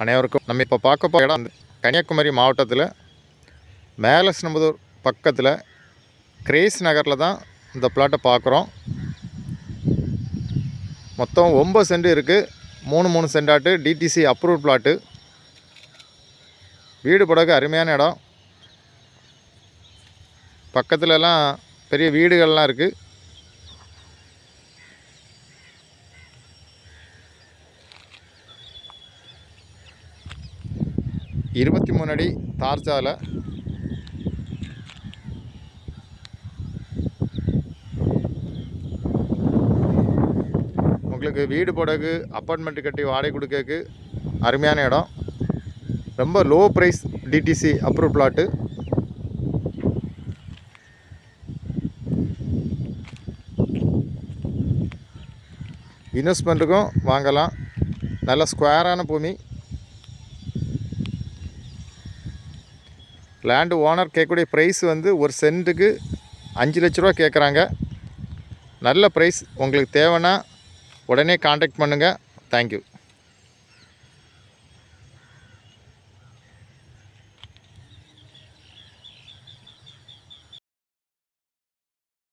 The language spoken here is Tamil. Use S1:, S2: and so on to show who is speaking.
S1: அனைவருக்கும் நம்ம இப்போ பார்க்க போகிற இடம் கன்னியாகுமரி மாவட்டத்தில் மேலஸ்நம்புதூர் பக்கத்தில் கிரேஸ் நகரில் தான் இந்த பிளாட்டை பார்க்குறோம். மொத்தம் 9 சென்ட் இருக்குது. 3 சென்டாட்டு டிடிசி அப்ரூவ் பிளாட்டு. வீடு படகு அருமையான இடம். பக்கத்துலலாம் பெரிய வீடுகள்லாம் இருக்குது. இருபத்தி 3 அடி தார் சாலை. உங்களுக்கு வீடு படகு அப்பார்ட்மெண்ட் கட்டி வாடகை கொடுக்கறதுக்கு அருமையான இடம். ரொம்ப low price DTC approve plot. இன்வெஸ்ட்மெண்ட்டுக்கும் வாங்கலாம். நல்ல ஸ்கொயரான பூமி. லேண்டு ஓனர் கேட்கக்கூடிய ப்ரைஸ் வந்து ஒரு சென்ட்டுக்கு 5 லட்ச ரூபா கேட்குறாங்க. நல்ல ப்ரைஸ். உங்களுக்கு தேவைன்னா உடனே காண்டாக்ட் பண்ணுங்கள். தேங்க்யூ.